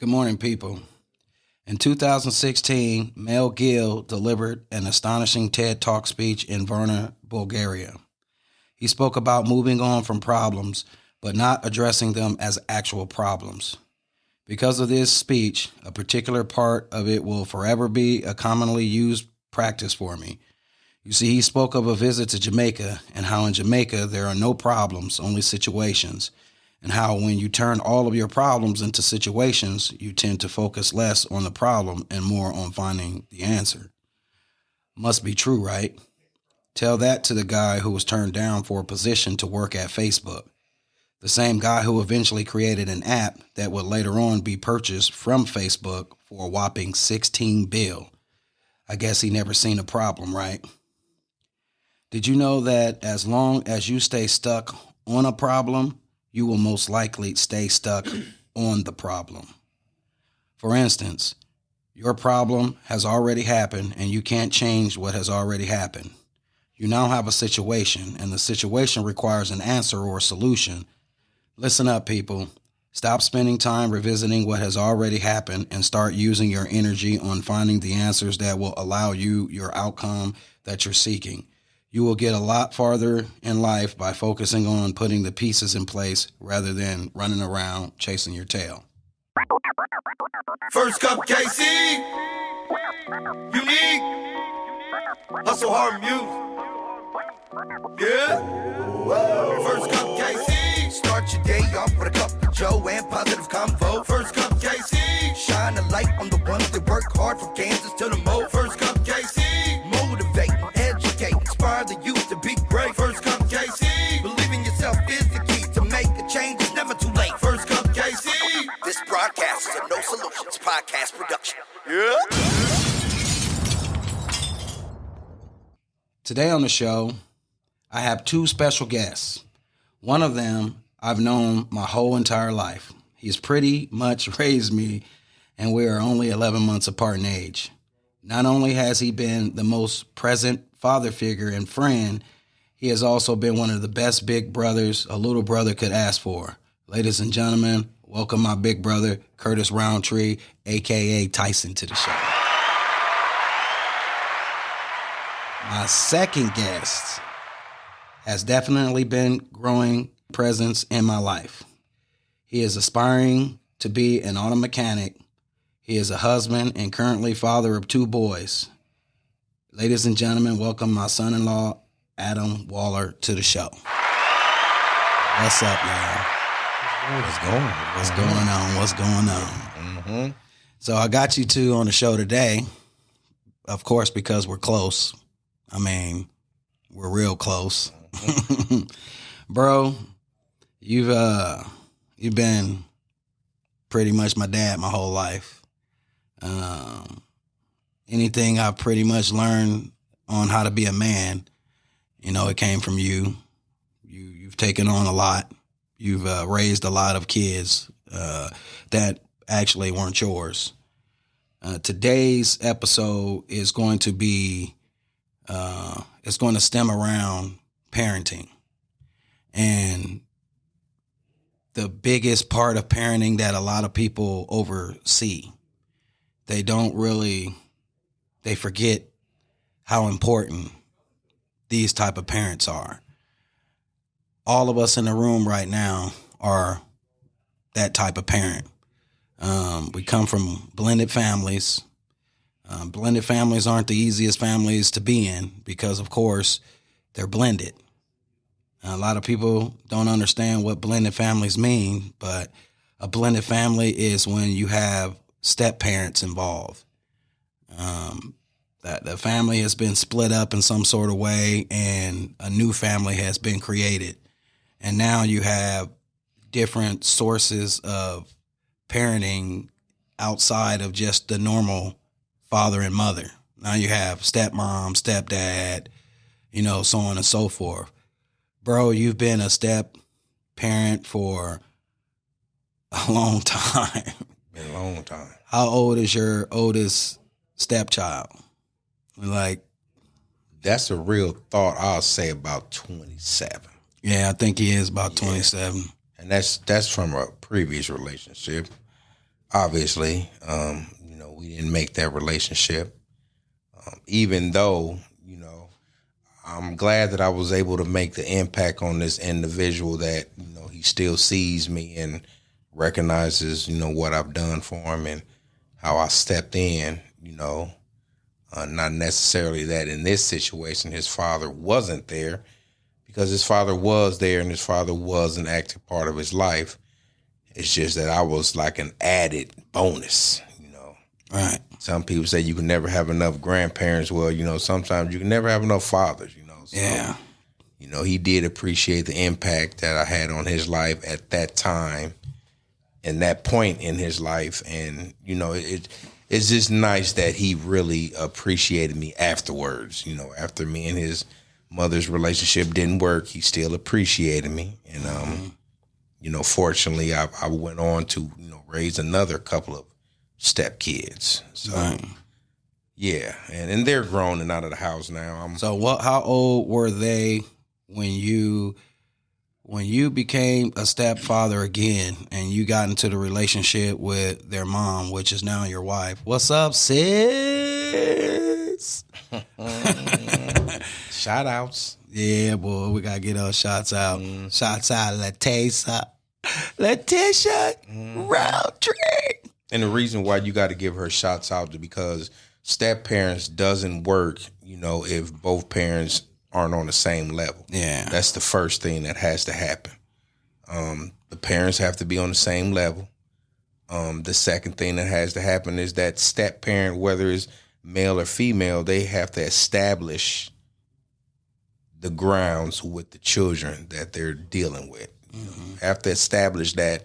Good morning, people. In 2016, Mel Gill delivered an astonishing TED Talk speech in Varna, Bulgaria. He spoke about moving on from problems, but not addressing them as actual problems. Because of this speech, a particular part of it will forever be a commonly used practice for me. You see, he spoke of a visit to Jamaica and how in Jamaica there are no problems, only situations, and how when you turn all of your problems into situations, you tend to focus less on the problem and more on finding the answer. Must be true, right? Tell that to the guy who was turned down for a position to work at Facebook. The same guy who eventually created an app that would later on be purchased from Facebook for a whopping $16 billion. I guess he never seen a problem, right? Did you know that as long as you stay stuck on a problem, you will most likely stay stuck on the problem? For instance, your problem has already happened and you can't change what has already happened. You now have a situation, and the situation requires an answer or a solution. Listen up, people. Stop spending time revisiting what has already happened and start using your energy on finding the answers that will allow you your outcome that you're seeking. You will get a lot farther in life by focusing on putting the pieces in place rather than running around chasing your tail. First Cup KC, unique, hustle hard music. Yeah, First Cup KC, start your day off with a cup of Joe and positive convo. First Cup KC, shine a light on the ones that work hard from Kansas to the Mo. First Cup KC, motivate, educate, inspire the youth to be great. First Cup KC, believe in yourself is the key to make a change. It's never too late. First Cup KC. This broadcast is a No Solutions podcast production. Yeah. Today on the show, I have two special guests. One of them I've known my whole entire life. He's pretty much raised me, and we are only 11 months apart in age. Not only has he been the most present father figure and friend, he has also been one of the best big brothers a little brother could ask for. Ladies and gentlemen, welcome my big brother, Curtis Roundtree, a.k.a. Tyson, to the show. My second guest has definitely been growing presence in my life. He is aspiring to be an auto mechanic. He is a husband and currently father of two boys. Ladies and gentlemen, welcome my son-in-law, Adam Waller, to the show. What's up, y'all? What's going on? What's going on? Mm-hmm. So I got you two on the show today, of course, because we're close. I mean, we're real close. Bro, you've been pretty much my dad my whole life. Anything I've pretty much learned on how to be a man, it came from you. You've taken on a lot. You've raised a lot of kids that actually weren't yours. Today's episode is going to be, it's going to stem around parenting. And the biggest part of parenting that a lot of people oversee, they forget how important these type of parents are. All of us in the room right now are that type of parent. We come from blended families. Blended families aren't the easiest families to be in because, of course, they're blended. A lot of people don't understand what blended families mean, but a blended family is when you have step parents involved. That the family has been split up in some sort of way and a new family has been created. And now you have different sources of parenting outside of just the normal father and mother. Now you have stepmom, stepdad, so on and so forth. Bro, you've been a step parent for a long time. Been a long time. How old is your oldest stepchild? That's a real thought. I'll say about 27. Yeah, I think he is about 27. And that's from a previous relationship. obviously, we didn't make that relationship. Even though, I'm glad that I was able to make the impact on this individual that, he still sees me and recognizes, what I've done for him and how I stepped in, not necessarily that in this situation his father wasn't there, because his father was there and his father was an active part of his life. It's just that I was like an added bonus, Right. Some people say you can never have enough grandparents. Well, sometimes you can never have enough fathers, So, Yeah. He did appreciate the impact that I had on his life at that time and that point in his life. And, it's just nice that he really appreciated me afterwards. After me and his mother's relationship didn't work, he still appreciated me. And, fortunately, I went on to, raise another couple of step kids. So, Right. yeah. And they're grown and out of the house now. So how old were they when you became a stepfather again and you got into the relationship with their mom, which is now your wife? What's up, sis? Shout outs. Yeah, boy, we gotta get those shots out. Shots out, Letitia, Roundtree. And the reason why you got to give her shots out is because step parents doesn't work, if both parents aren't on the same level. Yeah. That's the first thing that has to happen. The parents have to be on the same level. The second thing that has to happen is that step parent, whether it's male or female, they have to establish the grounds with the children that they're dealing with. Have to establish that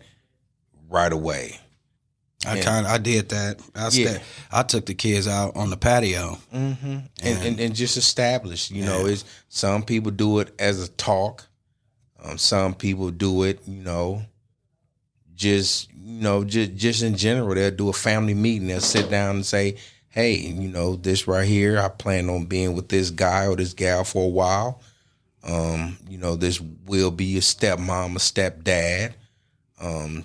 right away. I did that. I took the kids out on the patio. Mm-hmm. And just establish, it's some people do it as a talk. Some people do it, just in general. They'll do a family meeting. They'll sit down and say, hey, this right here, I plan on being with this guy or this gal for a while. This will be your stepmom or stepdad.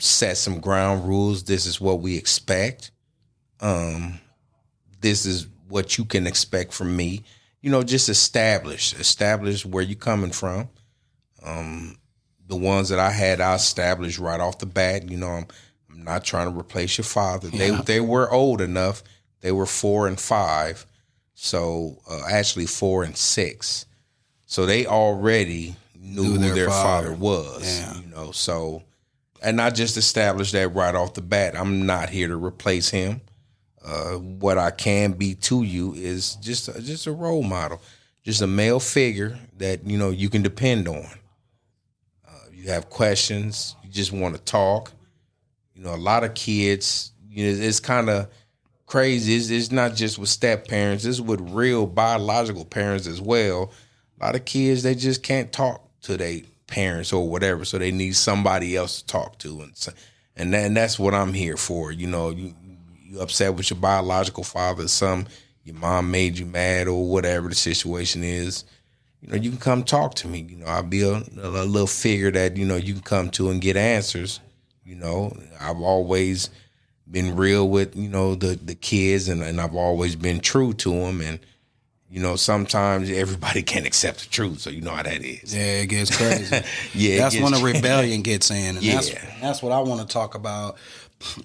Set some ground rules. This is what we expect. This is what you can expect from me. Just establish where you're coming from. The ones that I had, I established right off the bat. I'm not trying to replace your father. Yeah. They were old enough. They were 4 and 5. So actually 4 and 6. So they already knew who their father was. Yeah. So. And I just established that right off the bat. I'm not here to replace him. What I can be to you is just a role model, just a male figure that, you can depend on. You have questions, you just want to talk. A lot of kids, it's kind of crazy. It's not just with step parents. It's with real biological parents as well. A lot of kids, they just can't talk to their parents or whatever, so they need somebody else to talk to, and that's what I'm here for. You upset with your biological father, your mom made you mad or whatever the situation is. You can come talk to me. I'll be a little figure that you can come to and get answers. I've always been real with the kids, and I've always been true to them. And sometimes everybody can't accept the truth, so you know how that is. Yeah, it gets crazy. Yeah, that's when a rebellion gets in, and Yeah. that's what I want to talk about.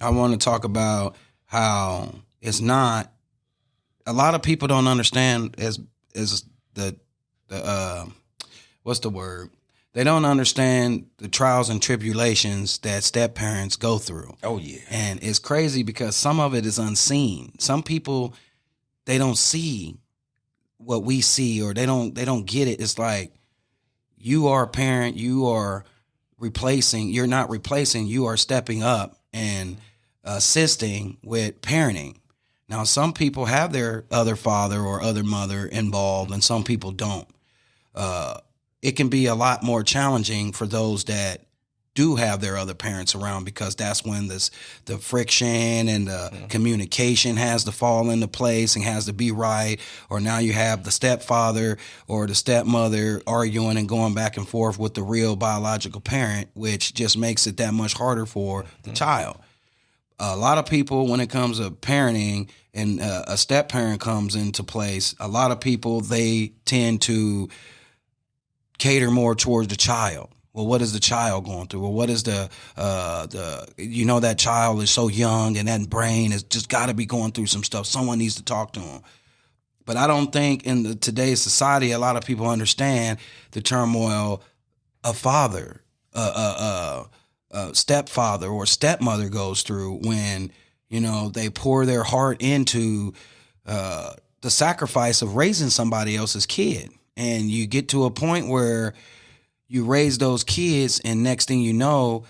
I want to talk about how it's not. A lot of people don't understand as the what's the word? They don't understand the trials and tribulations that step parents go through. Oh yeah, and it's crazy because some of it is unseen. Some people, they don't see what we see, or they don't get it. It's like, you are a parent, you are replacing, you're not replacing, you are stepping up and assisting with parenting. Now, some people have their other father or other mother involved, and some people don't. It can be a lot more challenging for those that do have their other parents around, because that's when the friction and the communication has to fall into place and has to be right. Or now you have the stepfather or the stepmother arguing and going back and forth with the real biological parent, which just makes it that much harder for the child. a lot of people, when it comes to parenting and a step parent comes into place, a lot of people, they tend to cater more towards the child. Well, what is the child going through? Well, what is that child is so young and that brain has just got to be going through some stuff. Someone needs to talk to them. But I don't think in today's society, a lot of people understand the turmoil a father, a stepfather or stepmother goes through when, they pour their heart into the sacrifice of raising somebody else's kid. And you get to a point where you raise those kids and next thing you know,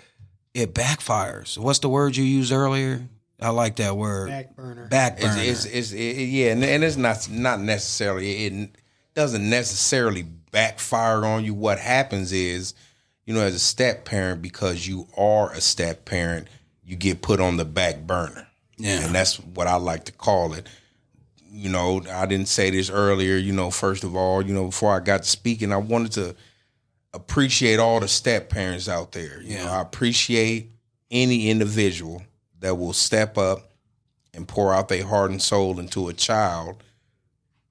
it backfires. What's the word you used earlier? I like that word. Back burner. And it's not necessarily, it doesn't necessarily backfire on you. What happens is, as a step parent, because you are a step parent, you get put on the back burner. Yeah. And that's what I like to call it. I didn't say this earlier, first of all, before I got to speaking, I wanted to appreciate all the step parents out there. I appreciate any individual that will step up and pour out their heart and soul into a child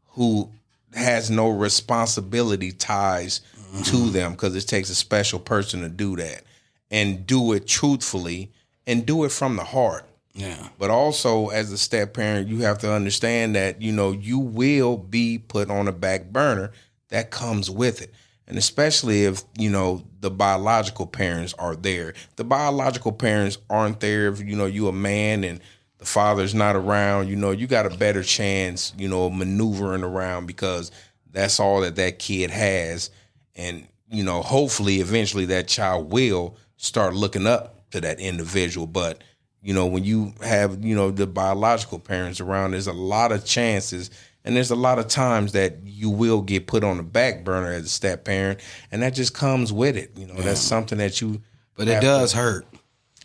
who has no responsibility ties to them, because it takes a special person to do that and do it truthfully and do it from the heart. Yeah. But also, as a step parent, you have to understand that, you will be put on a back burner. That comes with it. And especially if, the biological parents are there. The biological parents aren't there if, you a man and the father's not around, you got a better chance, of maneuvering around, because that's all that kid has. And, hopefully eventually that child will start looking up to that individual. But, when you have, the biological parents around, there's a lot of chances and there's a lot of times that you will get put on the back burner as a step parent. And that just comes with it. That's something that you. But it does hurt.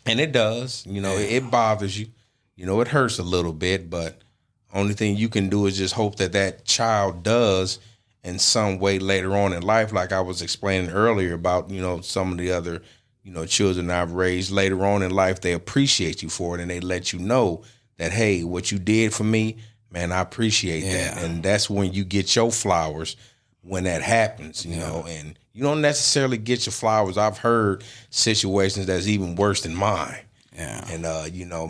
And it does. It bothers you. It hurts a little bit. But only thing you can do is just hope that child does in some way later on in life, like I was explaining earlier about, some of the other, children I've raised later on in life, they appreciate you for it and they let you know that, hey, what you did for me, man, I appreciate that. And that's when you get your flowers when that happens, you know, and you don't necessarily get your flowers. I've heard situations that's even worse than mine. Yeah. And,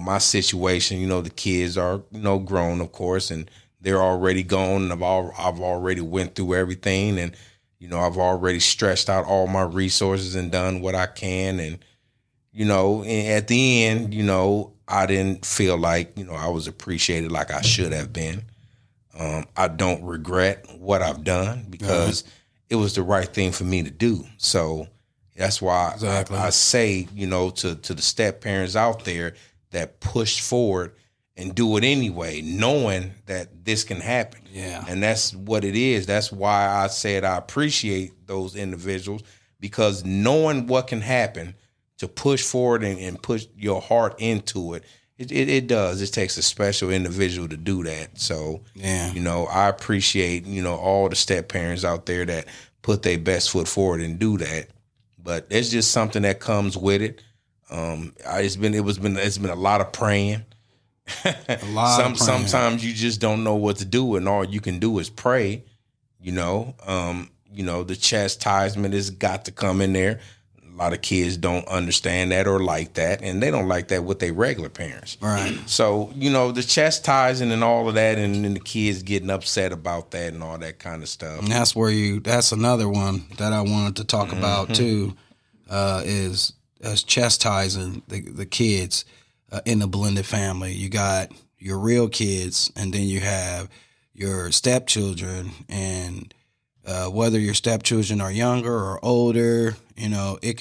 my situation, the kids are, grown, of course, and they're already gone. And I've already went through everything, and, I've already stretched out all my resources and done what I can. And, at the end, I didn't feel like, I was appreciated like I should have been. I don't regret what I've done because it was the right thing for me to do. So that's why I say, to the step parents out there that push forward and do it anyway, knowing that this can happen. Yeah. And that's what it is. That's why I said I appreciate those individuals, because knowing what can happen, to push forward and push your heart into it, it does. It takes a special individual to do that. So, I appreciate, all the step parents out there that put their best foot forward and do that. But it's just something that comes with it. It's been a lot of praying. Sometimes you just don't know what to do, and all you can do is pray. The chastisement has got to come in there. A lot of kids don't understand that or like that, and they don't like that with their regular parents. Right. So, the chastising and all of that, and then the kids getting upset about that and all that kind of stuff. And that's another one that I wanted to talk about too, is chastising the kids in the blended family. You got your real kids, and then you have your stepchildren, and whether your stepchildren are younger or older, it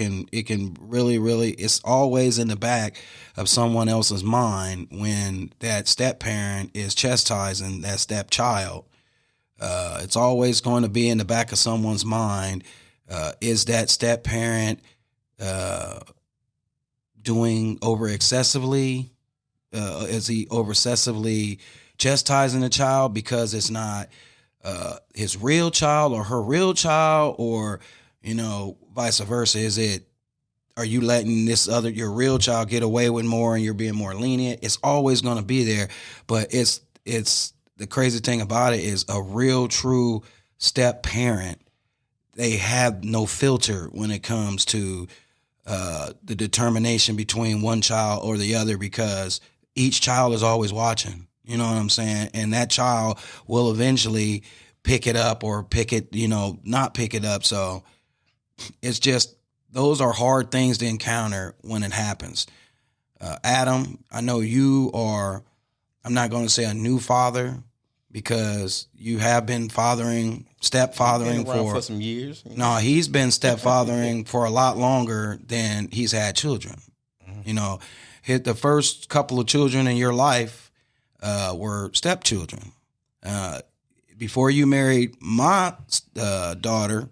can really, it's always in the back of someone else's mind when that step parent is chastising that stepchild. It's always going to be in the back of someone's mind. Is that step parent doing over excessively? Is he over excessively chastising the child because it's not his real child or her real child, or vice versa? are you letting your real child get away with more and you're being more lenient? It's always going to be there. But it's the crazy thing about it is a real true step parent, they have no filter when it comes to the determination between one child or the other, because each child is always watching. You know what I'm saying? And that child will eventually pick it up or not pick it up. So it's just, those are hard things to encounter when it happens. Adam, I know you are, I'm not going to say a new father, because you have been stepfathering for some years. No, he's been stepfathering for a lot longer than he's had children. Mm-hmm. You know, the first couple of children in your life were stepchildren. Before you married my daughter,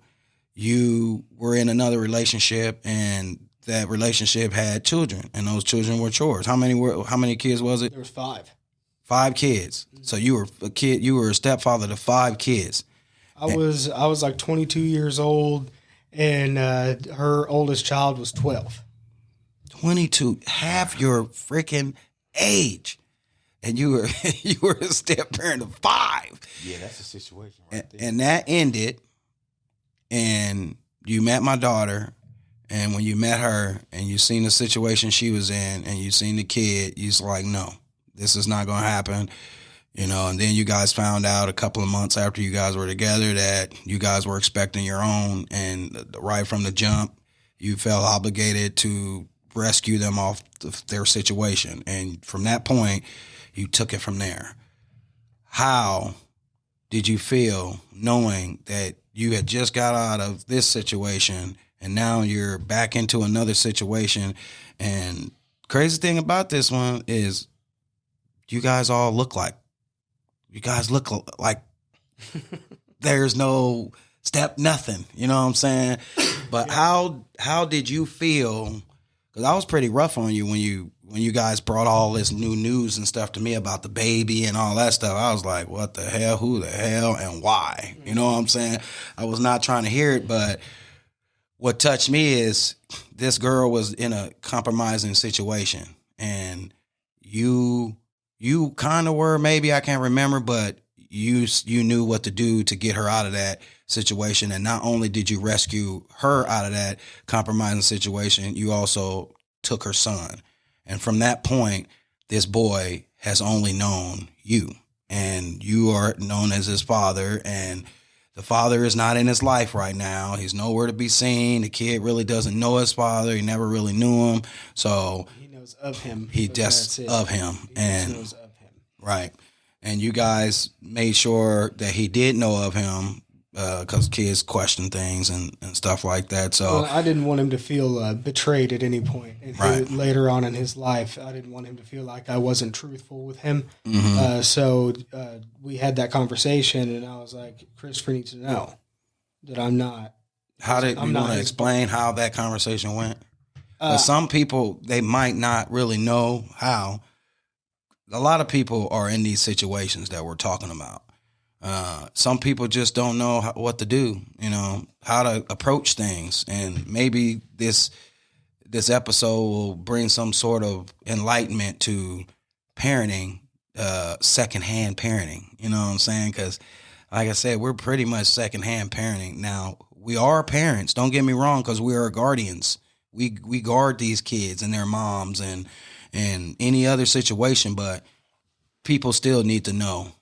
you were in another relationship, and that relationship had children, and those children were yours. How many kids was it? There was 5. 5 kids. So you were a stepfather to 5 kids. I was like 22 years old, and her oldest child was 12. 22, half your freaking age. And you were a step parent of 5. Yeah, that's a situation right there. And that ended, and you met my daughter, and when you met her and you seen the situation she was in and you seen the kid, you was like, no, this is not going to happen. And then you guys found out a couple of months after you guys were together that you guys were expecting your own, and right from the jump, you felt obligated to rescue them off their situation. And from that point, you took it from there. How did you feel knowing that you had just got out of this situation and now you're back into another situation? And crazy thing about this one is you guys look like there's no nothing, you know what I'm saying? But how did you feel? Because I was pretty rough on you when you guys brought all this new news and stuff to me about the baby and all that stuff. I was like, what the hell, who the hell, and why? You know what I'm saying? I was not trying to hear it, but what touched me is this girl was in a compromising situation, and you kind of were, maybe, I can't remember, but you knew what to do to get her out of that situation. And not only did you rescue her out of that compromising situation, you also took her son. And from that point, this boy has only known you, and you are known as his father, and the father is not in his life right now. He's nowhere to be seen. The kid really doesn't know his father. He never really knew him. So he knows of him. He just of him. He knows of him. Right. And you guys made sure that he did know of him, because kids question things and stuff like that. So I didn't want him to feel betrayed at any point. Right. Later on in his life, I didn't want him to feel like I wasn't truthful with him. Mm-hmm. So we had that conversation, and I was like, Christopher needs to know that I'm not. How did you want to explain how that conversation went? Some people, they might not really know how. A lot of people are in these situations that we're talking about. Some people just don't know what to do, how to approach things. And maybe this episode will bring some sort of enlightenment to parenting, secondhand parenting. You know what I'm saying? Because, like I said, we're pretty much secondhand parenting. Now, we are parents. Don't get me wrong, because we are guardians. We guard these kids and their moms and any other situation, but people still need to know,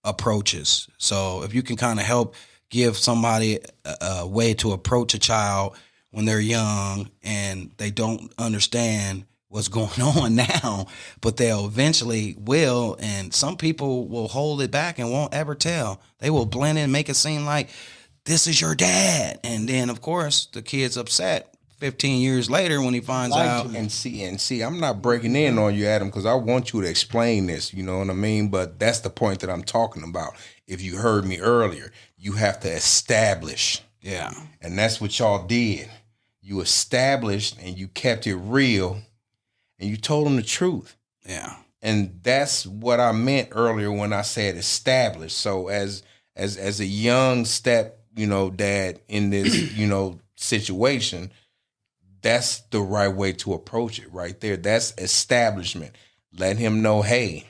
approaches. So if you can kind of help give somebody a way to approach a child when they're young and they don't understand what's going on now, but they'll eventually will. And some people will hold it back and won't ever tell. They will blend in, make it seem like this is your dad. And then, of course, the kid's upset 15 years later when he finds out. And see, I'm not breaking in on you, Adam, because I want you to explain this, you know what I mean? But that's the point that I'm talking about. If you heard me earlier, you have to establish. Yeah. And that's what y'all did. You established and you kept it real and you told them the truth. Yeah. And that's what I meant earlier when I said established. So as a young step, dad in this, situation, that's the right way to approach it right there. That's establishment. Let him know, hey,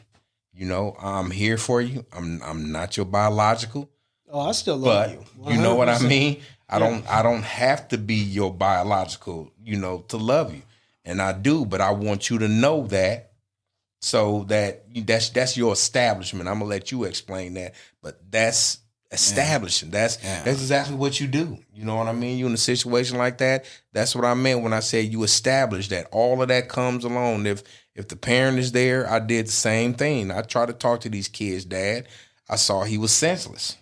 you know, I'm here for you. I'm not your biological, Oh, I still love but you. you know what I 100%. mean? I don't have to be your biological, you know, to love you. And I do, but I want you to know that, so that's your establishment. I'm gonna let you explain that, but that's establishing. That's exactly what you do. You know what I mean? You in a situation like that. That's what I meant when I said you establish that. All of that comes along. If the parent is there, I did the same thing. I tried to talk to these kids' dad. I saw he was senseless.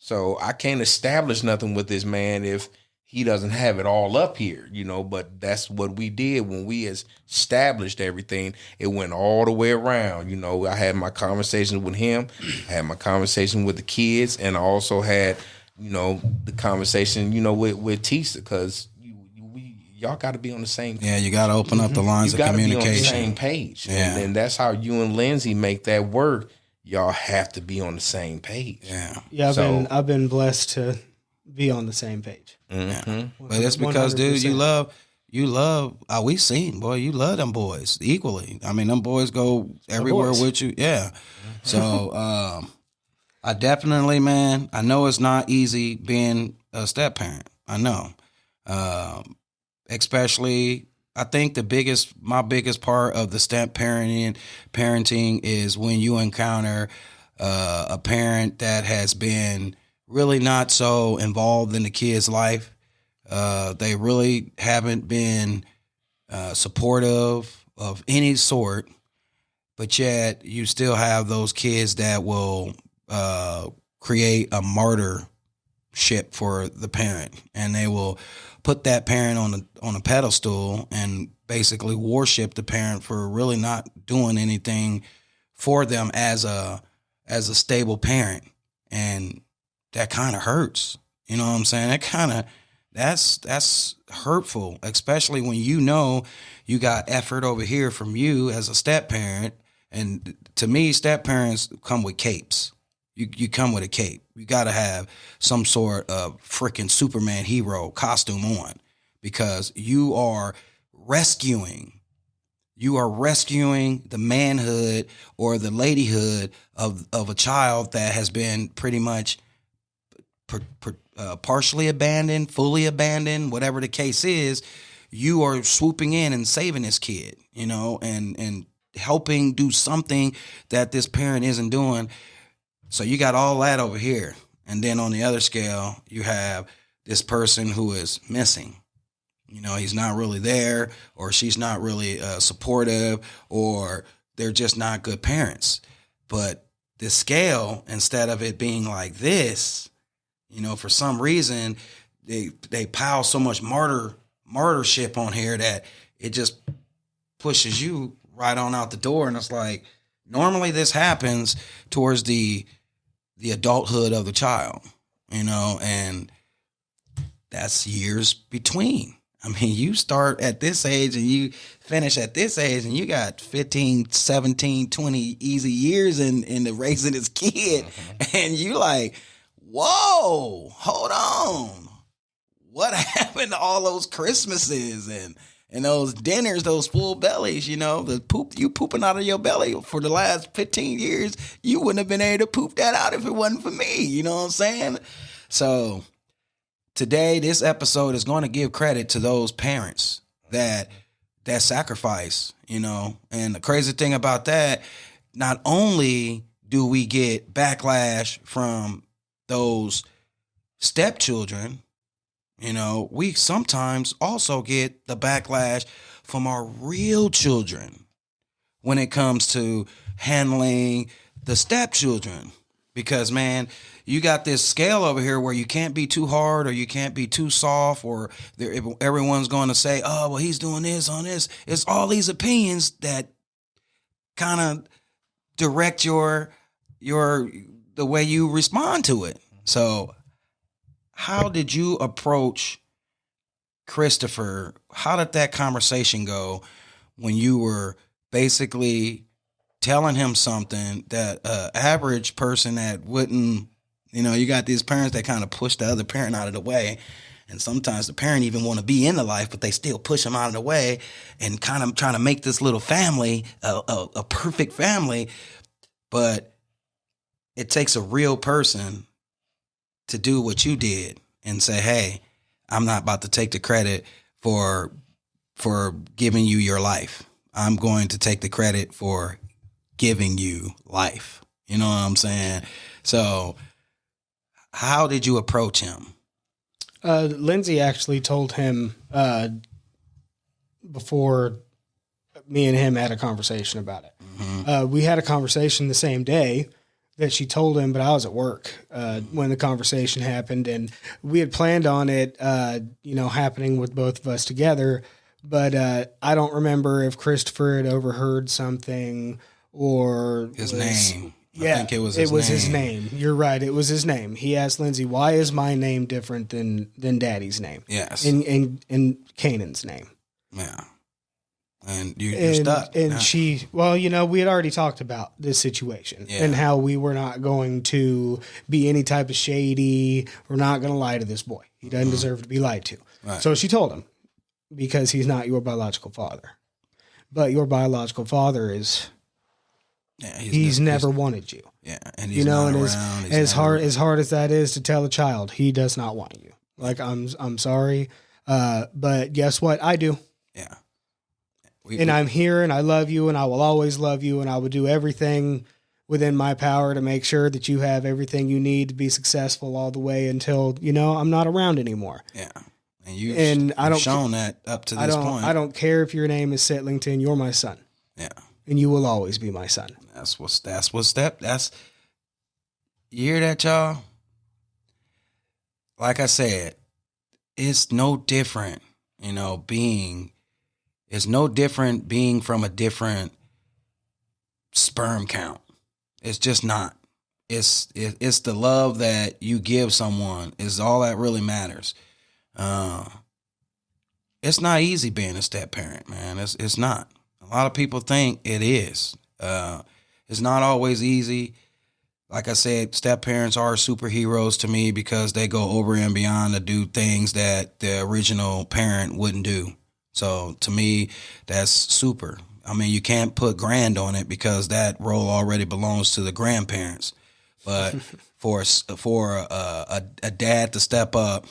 So I can't establish nothing with this man if he doesn't have it all up here, you know, but that's what we did when we established everything. It went all the way around. You know, I had my conversations with him, I had my conversation with the kids, and I also had, you know, the conversation, you know, with Tisa, because y'all got to be on the same page. Yeah, you got to open up the lines of communication. Be on the same page. Yeah. And that's how you and Lindsay make that work. Y'all have to be on the same page. Yeah, I've been blessed to be on the same page. Mm-hmm. But it's because, 100%. Dude, you love. We seen, boy, you love them boys equally. I mean, them boys go everywhere with you. Yeah. So I definitely, man, I know it's not easy being a step parent. I know, especially. I think my biggest part of the step parenting is when you encounter a parent that has been really not so involved in the kid's life. They really haven't been supportive of any sort, but yet you still have those kids that will create a martyrship for the parent, and they will put that parent on a pedestal and basically worship the parent for really not doing anything for them as a stable parent. And that kind of hurts. You know what I'm saying? That's hurtful, especially when you know you got effort over here from you as a step parent. And to me, step parents come with capes. You come with a cape. You got to have some sort of freaking Superman hero costume on, because you are rescuing the manhood or the ladyhood of a child that has been pretty much partially abandoned, fully abandoned, whatever the case is. You are swooping in and saving this kid, you know, and helping do something that this parent isn't doing. So you got all that over here. And then on the other scale, you have this person who is missing. You know, he's not really there, or she's not really supportive, or they're just not good parents. But the scale, instead of it being like this, you know, for some reason, they pile so much martyrship on here that it just pushes you right on out the door. And it's like, normally this happens towards the adulthood of the child, you know, and that's years between. I mean, you start at this age and you finish at this age, and you got 15, 17, 20 easy years in the raising this kid. Mm-hmm. And you like, whoa, hold on. What happened to all those Christmases and those dinners, those full bellies, you know, the poop you pooping out of your belly for the last 15 years, you wouldn't have been able to poop that out if it wasn't for me. You know what I'm saying? So today, this episode is going to give credit to those parents that sacrifice, you know. And the crazy thing about that, not only do we get backlash from those stepchildren, you know, we sometimes also get the backlash from our real children when it comes to handling the stepchildren. Because, man, you got this scale over here where you can't be too hard or you can't be too soft, or everyone's going to say, oh, well, he's doing this on this. It's all these opinions that kind of direct the way you respond to it. So how did you approach Christopher? How did that conversation go when you were basically telling him something that average person that wouldn't, you know, you got these parents that kind of push the other parent out of the way, And sometimes the parent even want to be in the life, but they still push them out of the way and kind of trying to make this little family a perfect family. But it takes a real person to do what you did and say, hey, I'm not about to take the credit for giving you your life. I'm going to take the credit for giving you life. You know what I'm saying? So how did you approach him? Lindsay actually told him before me and him had a conversation about it. Mm-hmm. We had a conversation the same day that she told him, but I was at work when the conversation happened, and we had planned on it, happening with both of us together. But I don't remember if Christopher had overheard something or his name. Yeah, I think it was his name. You're right. It was his name. He asked Lindsay, "Why is my name different than Daddy's name?" Yes, and Kanan's name. Yeah. And you're stuck. And she, we had already talked about this situation and how we were not going to be any type of shady. We're not going to lie to this boy. He doesn't deserve to be lied to. Right. So she told him, because he's not your biological father. But your biological father is, he's never wanted you. Yeah. And he's not around. As hard as that is to tell a child, he does not want you. Like, I'm sorry. But guess what? I do. Yeah. I'm here, and I love you, and I will always love you, and I will do everything within my power to make sure that you have everything you need to be successful all the way until, I'm not around anymore. Yeah. And you've shown that up to this point. I don't care if your name is Setlington, you're my son. Yeah. And you will always be my son. You hear that, y'all? Like I said, it's no different, it's no different being from a different sperm count. It's just not. It's the love that you give someone is all that really matters. It's not easy being a step parent, man. It's not. A lot of people think it is. It's not always easy. Like I said, step parents are superheroes to me because they go over and beyond to do things that the original parent wouldn't do. So to me, that's super. I mean, you can't put grand on it because that role already belongs to the grandparents. But for a dad to step up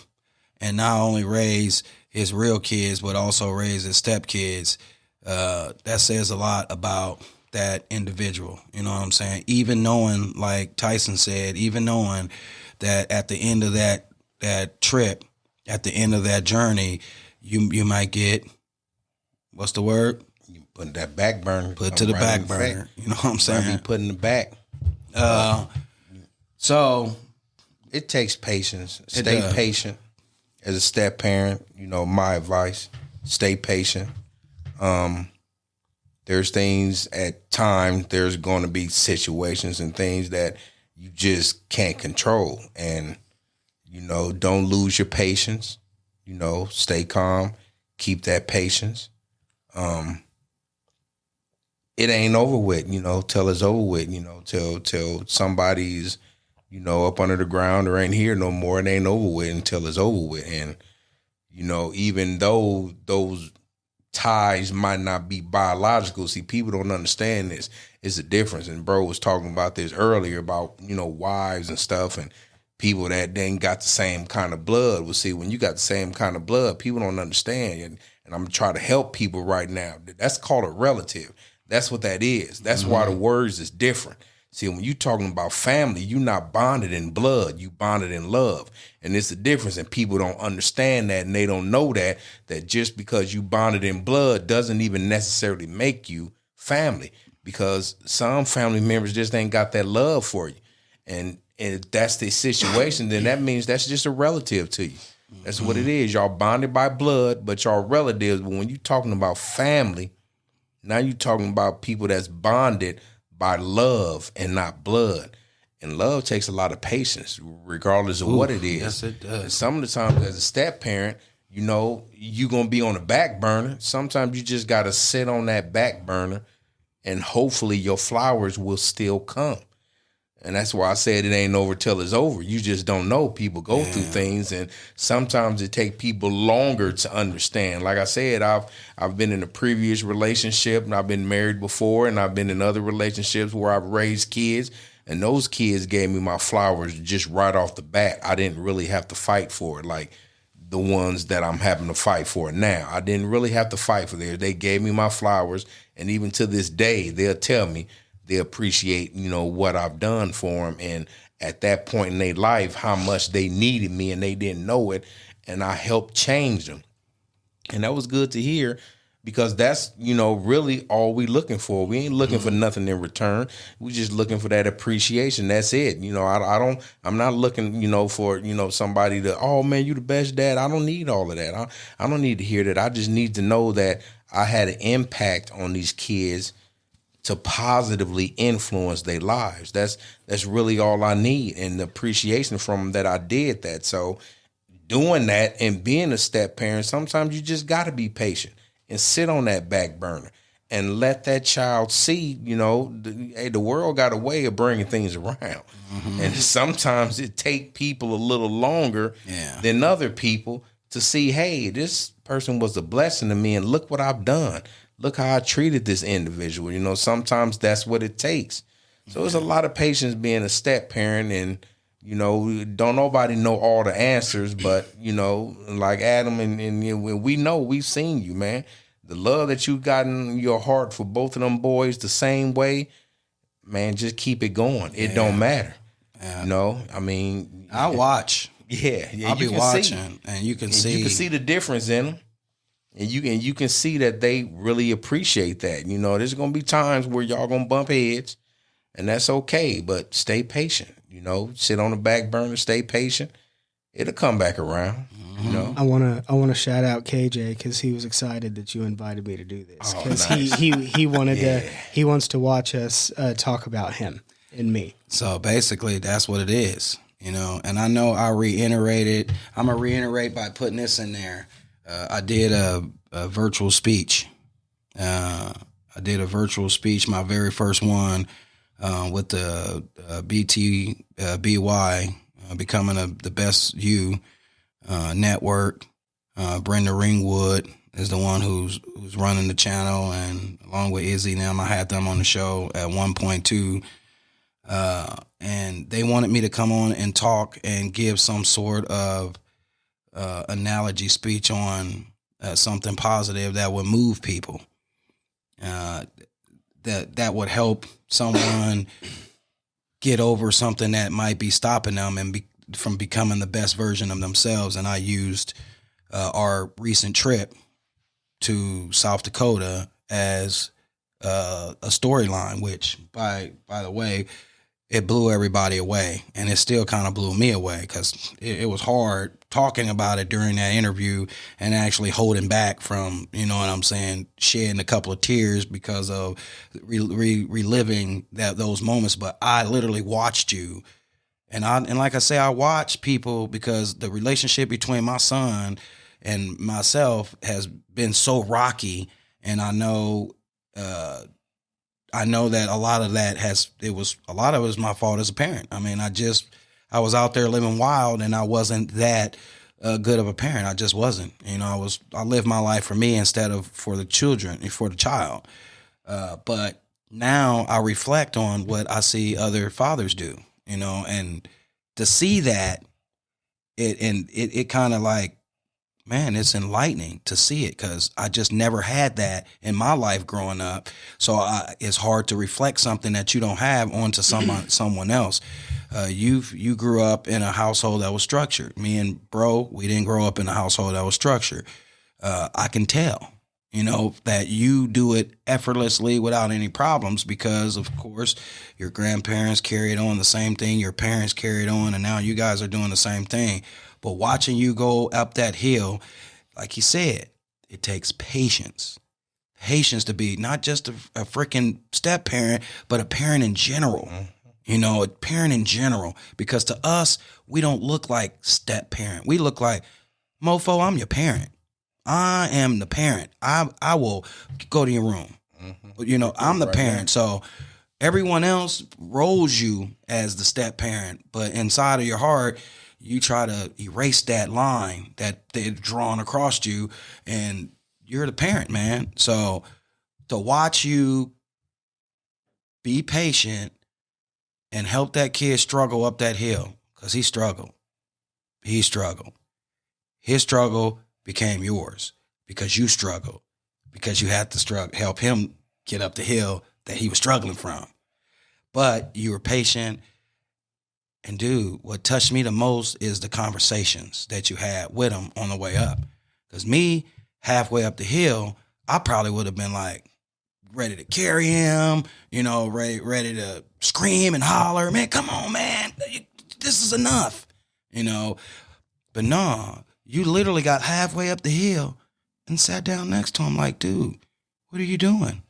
and not only raise his real kids, but also raise his stepkids, that says a lot about that individual. You know what I'm saying? Even knowing, like Tyson said, even knowing that at the end of that trip, at the end of that journey, you might get, what's the word? You put that back burner. Put to the back burner. You know what I'm saying? Might be put in the back. So it takes patience. Stay patient. As a step parent, my advice, stay patient. There's things at times, there's going to be situations and things that you just can't control. And, don't lose your patience. Stay calm. Keep that patience. It ain't over with, till it's over with, till somebody's, up under the ground or ain't here no more. It ain't over with until it's over with. And, even though those ties might not be biological, see, people don't understand this. It's a difference. And bro was talking about this earlier about, wives and stuff and people that ain't got the same kind of blood. Well, see, when you got the same kind of blood, people don't understand. And I'm trying to help people right now. That's called a relative. That's what that is. That's why the words is different. See, when you talking about family, you're not bonded in blood. You bonded in love. And it's the difference. And people don't understand that, and they don't know that just because you bonded in blood doesn't even necessarily make you family, because some family members just ain't got that love for you. And if that's the situation, then that means that's just a relative to you. That's what it is. Y'all bonded by blood, but y'all relatives. But when you talking about family, now you're talking about people that's bonded by love and not blood. And love takes a lot of patience, regardless of what it is. Yes, it does. And some of the times as a step parent, you're going to be on the back burner. Sometimes you just got to sit on that back burner and hopefully your flowers will still come. And that's why I said it ain't over till it's over. You just don't know. People go through things, and sometimes it take people longer to understand. Like I said, I've been in a previous relationship, and I've been married before, and I've been in other relationships where I've raised kids, and those kids gave me my flowers just right off the bat. I didn't really have to fight for it like the ones that I'm having to fight for now. I didn't really have to fight for theirs. They gave me my flowers, and even to this day, they'll tell me they appreciate, what I've done for them. And at that point in their life, how much they needed me and they didn't know it. And I helped change them. And that was good to hear, because that's, really all we looking for. We ain't looking for nothing in return. We just looking for that appreciation. That's it. I'm not looking, for, somebody to, oh man, you the best dad. I don't need all of that. I don't need to hear that. I just need to know that I had an impact on these kids to positively influence their lives. That's really all I need, and the appreciation from them that I did that. So doing that and being a step parent, sometimes you just got to be patient and sit on that back burner and let that child see, the world got a way of bringing things around. Mm-hmm. And sometimes it take people a little longer than other people to see, hey, this person was a blessing to me, and look what I've done. Look how I treated this individual. Sometimes that's what it takes. So there's a lot of patience being a step parent, and, don't nobody know all the answers, but, like Adam and we know, we've seen you, man. The love that you got in your heart for both of them boys the same way, man, just keep it going. It don't matter. Yeah. I watch. Yeah. I'll be watching, and you can see. You can see the difference in them. And you can see that they really appreciate that. There's going to be times where y'all going to bump heads, and that's okay. But stay patient. Sit on the back burner, stay patient. It'll come back around. I want to shout out KJ, because he was excited that you invited me to do this, because he wanted he wants to watch us talk about him and me. So basically, that's what it is. And I know I reiterated. I'm gonna reiterate by putting this in there. I did a virtual speech. My very first one, with the BTBY, Becoming the Best You network. Brenda Ringwood is the one who's running the channel, and along with Izzy, now I had them on the show at 1.2. And they wanted me to come on and talk and give some sort of analogy speech on something positive that would move people, that would help someone get over something that might be stopping them and from becoming the best version of themselves. And I used our recent trip to South Dakota as a storyline, which by the way, it blew everybody away, and it still kind of blew me away, because it was hard talking about it during that interview and actually holding back from, shedding a couple of tears because of reliving those moments. But I literally watched you, and like I say, I watch people because the relationship between my son and myself has been so rocky, and I know that a lot of it was my fault as a parent. I was out there living wild, and I wasn't that good of a parent. I just wasn't. I lived my life for me instead of for the child. But now I reflect on what I see other fathers do, and to see that it kind of like, man, it's enlightening to see it, because I just never had that in my life growing up. So it's hard to reflect something that you don't have onto someone else. You grew up in a household that was structured. Me and bro, we didn't grow up in a household that was structured. I can tell, that you do it effortlessly without any problems, because of course your grandparents carried on the same thing, your parents carried on, and now you guys are doing the same thing. But watching you go up that hill, like he said, it takes patience. Patience to be not just a freaking step parent, but a parent in general. A parent in general. Because to us, we don't look like step parent. We look like, mofo, I'm your parent. I am the parent. I will go to your room. I'm the parent. So Everyone else rolls you as the step parent, but inside of your heart, you try to erase that line that they've drawn across you, and you're the parent, man. So to watch you be patient and help that kid struggle up that hill, because he struggled. He struggled. His struggle became yours because you struggled, because you had to help him get up the hill that he was struggling from. But you were patient. And dude, what touched me the most is the conversations that you had with him on the way up. Because me, halfway up the hill, I probably would have been like ready to carry him, ready to scream and holler, man, come on, man, this is enough, But no, you literally got halfway up the hill and sat down next to him like, dude, what are you doing?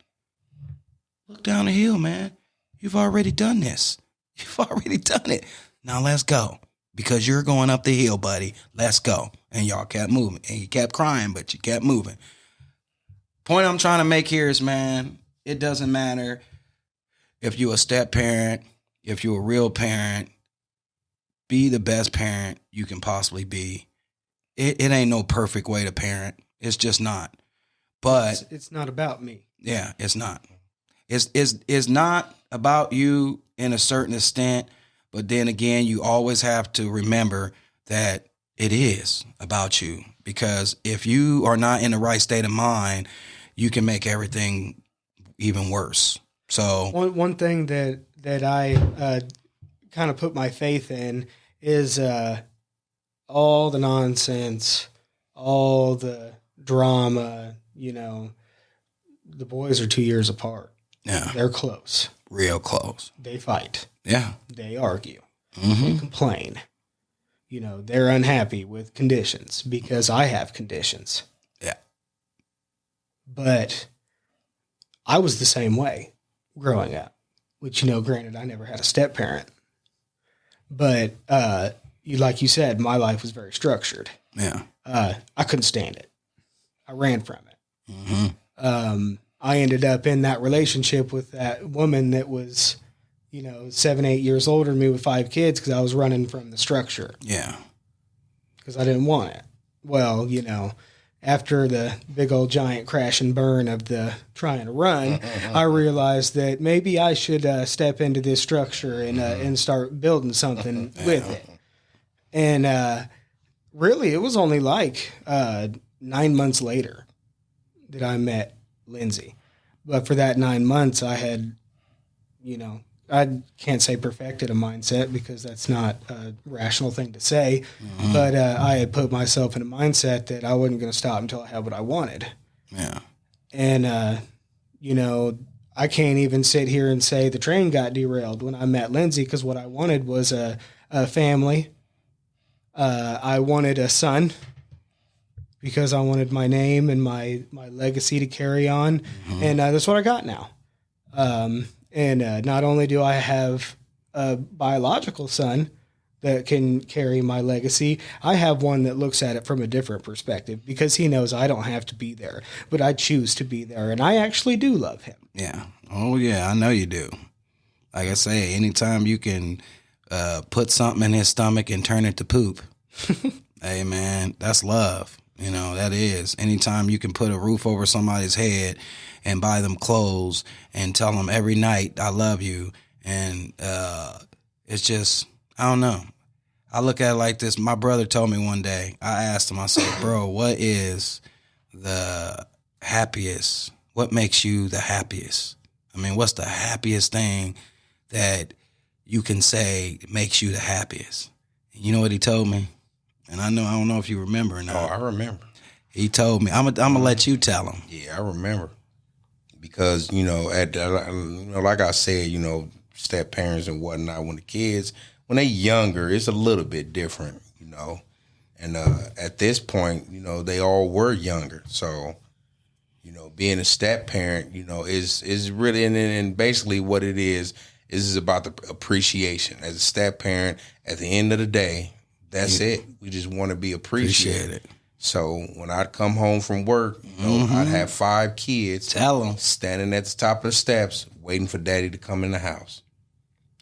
Look down the hill, man. You've already done this. You've already done it. Now let's go. Because you're going up the hill, buddy. Let's go. And y'all kept moving. And you kept crying, but you kept moving. Point I'm trying to make here is, man, it doesn't matter if you're a step parent, if you're a real parent, be the best parent you can possibly be. It ain't no perfect way to parent. It's just not. But it's not about me. Yeah, it's not. It's not about you in a certain extent, but then again, you always have to remember that it is about you, because if you are not in the right state of mind, you can make everything even worse. So one thing that I kind of put my faith in is all the nonsense, all the drama. The boys are 2 years apart. Yeah, they're close, real close. They fight. Yeah, they argue. They complain. They're unhappy with conditions because I have conditions. Yeah. But I was the same way growing up, which, granted, I never had a step parent. But like you said, my life was very structured. Yeah. I couldn't stand it. I ran from it. I ended up in that relationship with that woman that was, 7, 8 years older than me with 5 kids, because I was running from the structure. Yeah. Because I didn't want it. Well, after the big old giant crash and burn of the trying to run, I realized that maybe I should step into this structure and start building something with it. And really, it was only like 9 months later that I met Lindsay. But for that 9 months, I had, I can't say perfected a mindset, because that's not a rational thing to say. But I had put myself in a mindset that I wasn't going to stop until I had what I wanted. Yeah. And, I can't even sit here and say the train got derailed when I met Lindsay, because what I wanted was a family. I wanted a son, because I wanted my name and my legacy to carry on. And that's what I got now. And not only do I have a biological son that can carry my legacy, I have one that looks at it from a different perspective, because he knows I don't have to be there, but I choose to be there. And I actually do love him. Yeah. Oh, yeah, I know you do. Like I say, anytime you can put something in his stomach and turn it to poop, hey, man, that's love. That is. Anytime you can put a roof over somebody's head and buy them clothes and tell them every night, I love you. And it's just, I don't know. I look at it like this. My brother told me one day, I asked him, I said, bro, what is the happiest? What makes you the happiest? I mean, what's the happiest thing that you can say makes you the happiest? And you know what he told me? And I don't know if you remember or not. Oh, I remember. He told me. I'm gonna let you tell him. Yeah, I remember. Because, like I said, step parents and whatnot, when they younger, it's a little bit different, And at this point, they all were younger. So, being a step parent, is really, and basically what it is about the appreciation. As a step parent, at the end of the day, that's it. We just want to be appreciated. So when I'd come home from work, I'd have 5 kids. Tell them. Standing at the top of the steps, waiting for daddy to come in the house.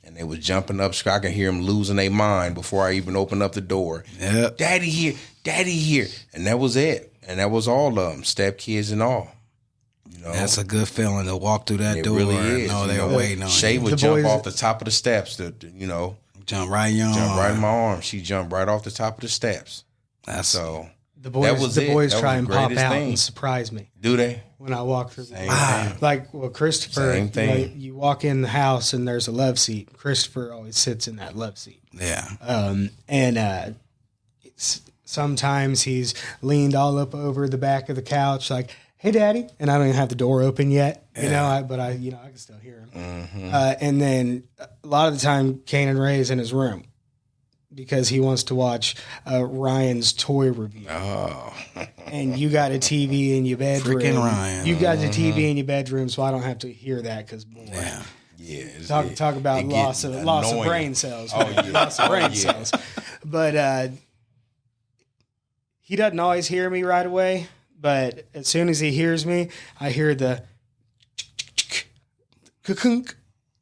And they was jumping up. I can hear them losing their mind before I even opened up the door. Yep. Daddy here. And that was it. And that was all of them, stepkids and all. You know, That's a good feeling to walk through that door. really is. No, they were waiting on Shay you. would The jump boys- off the top of the steps. Jump right in your Jump arm. right in my arm. She jumped right off the top of the steps. That's So The That was it. boys That try was and the pop greatest out thing. and surprise me do they? when I walk through. Same thing. Like, well, Christopher, Same thing. you walk in the house and there's a love seat. Christopher always sits in that love seat. yeah. Sometimes he's leaned all up over the back of the couch, like, "Hey, Daddy," and I don't even have the door open yet, but I can still hear him. Mm-hmm. And then a lot of the time, Kanan Ray's in his room because he wants to watch Ryan's toy review. Oh, And you got a TV in your bedroom. Freaking Ryan. You got the TV in your bedroom, so I don't have to hear that because boy. Yeah. yeah. Talk about it loss get of annoying. brain cells. Oh, yeah. Loss of brain Oh, yeah. cells. But he doesn't always hear me right away. But as soon as he hears me, I hear the kunk.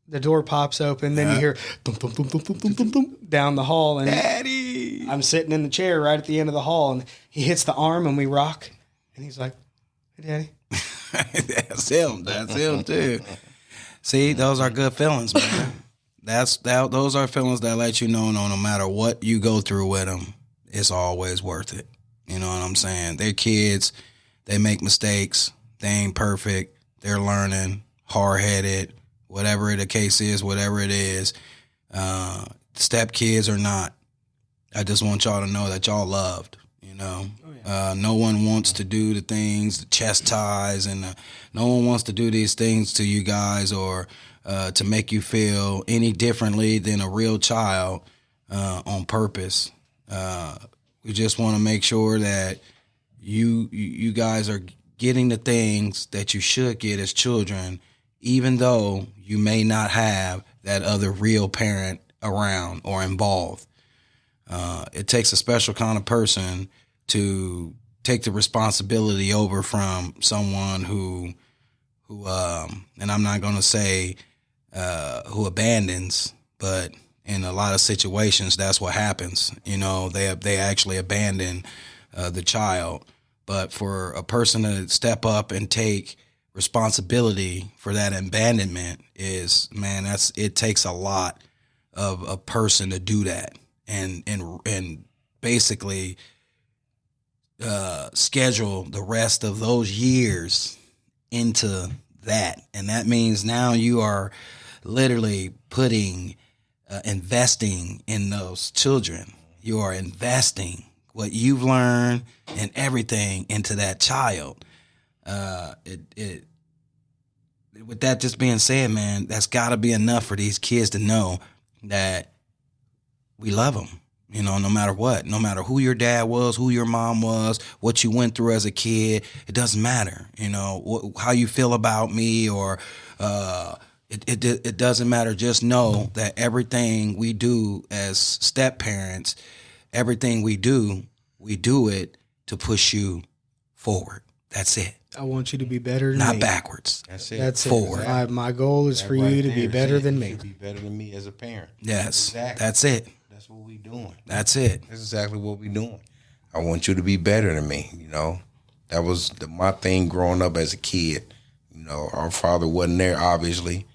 The door pops open. Then you hear thump, thump, thump, thump, thump, thump, thump, thump, down the hall, and Daddy. I'm sitting in the chair right at the end of the hall, and he hits the arm, and we rock. And he's like, "Hey, Daddy." That's him. That's him too. See, those are good feelings, man. Those are feelings that let you know no matter what you go through with them, it's always worth it. You know what I'm saying? They're kids. They make mistakes. They ain't perfect. They're learning, hard-headed, whatever the case is, whatever it is. Step kids or not, I just want y'all to know that y'all loved, you know. No one wants to do the things, the chastise, and no one wants to do these things to you guys or to make you feel any differently than a real child on purpose. We just want to make sure that you guys are getting the things that you should get as children, even though you may not have that other real parent around or involved. It takes a special kind of person to take the responsibility over from someone who and I'm not going to say who abandons, but in a lot of situations, that's what happens. You know, they actually abandon the child. But for a person to step up and take responsibility for that abandonment it takes a lot of a person to do that and basically schedule the rest of those years into that. And that means now you are literally investing in those children. You are investing what you've learned and everything into that child. With that just being said, man, that's got to be enough for these kids to know that we love them. You know, no matter what, no matter who your dad was, who your mom was, what you went through as a kid, it doesn't matter. You know, how you feel about me or it doesn't matter. Just know that everything we do as step parents, everything we do it to push you forward. That's it. I want you to be better than me. Not backwards. That's it. That's Forward. it. My goal is That for right you to there be is better it. than You me. should be better than me as a parent. Yes. Exactly. That's it. That's what we doing. That's it. That's exactly what we doing. I want you to be better than me. You know, that was my thing growing up as a kid. You know, our father wasn't there, obviously,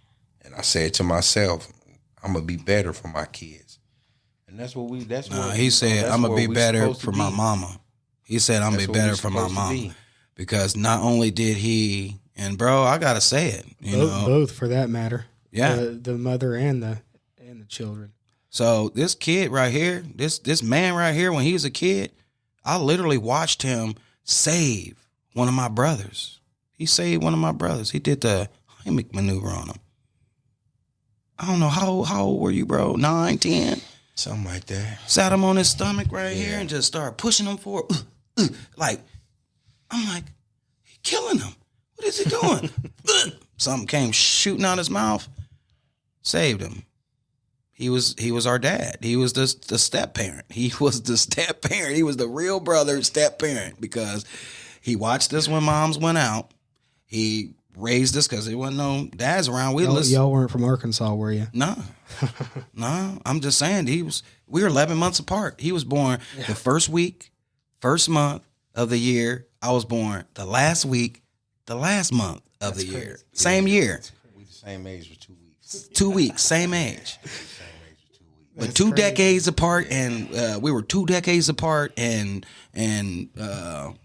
and I said to myself, "I'm gonna be better for my kids." And that's what we. That's what He said, that's "I'm gonna where be we better supposed to for my be. mama." He said, "I'm gonna That's be what we better for my supposed to mama," be. because not only did he, and bro, I gotta say it, you know, Both for that matter. Yeah. The mother and the children. So this kid right here, this man right here, when he was a kid, I literally watched him save one of my brothers. He saved one of my brothers. He did the Heimlich maneuver on him. I don't know, how old were you, bro? 9, 10? Something like that. Sat him on his stomach right here and just started pushing him forward. Like, I'm like, he killing him. What is he doing? Something came shooting out his mouth. Saved him. He was our dad. He was the step parent. He was the step parent. He was the real brother step parent because he watched us when moms went out. He raised us because there wasn't no dads around. Y'all weren't from Arkansas, were you? No. I'm just saying we were 11 months apart. He was born the first week, first month of the year. I was born the last week, the last month of the year. Crazy. Same year. We the same age for 2 weeks. 2 weeks, same age. But That's two crazy. decades apart, and we were 2 decades apart, and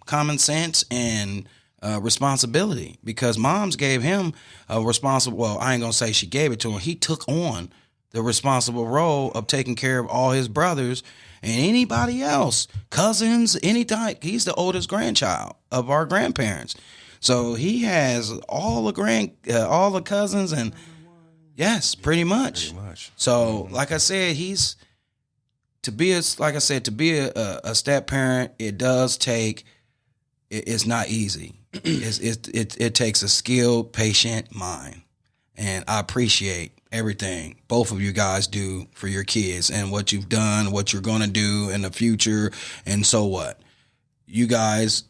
common sense and responsibility, because moms gave him a responsible. Well, I ain't gonna say she gave it to him. He took on the responsible role of taking care of all his brothers and anybody else, cousins, anytime. He's the oldest grandchild of our grandparents, so he has all the cousins and. Yes, pretty much. So, like I said, to be a step parent, it does take. It's not easy. It takes a skilled, patient mind, and I appreciate everything both of you guys do for your kids and what you've done, what you're gonna do in the future, and so what. You guys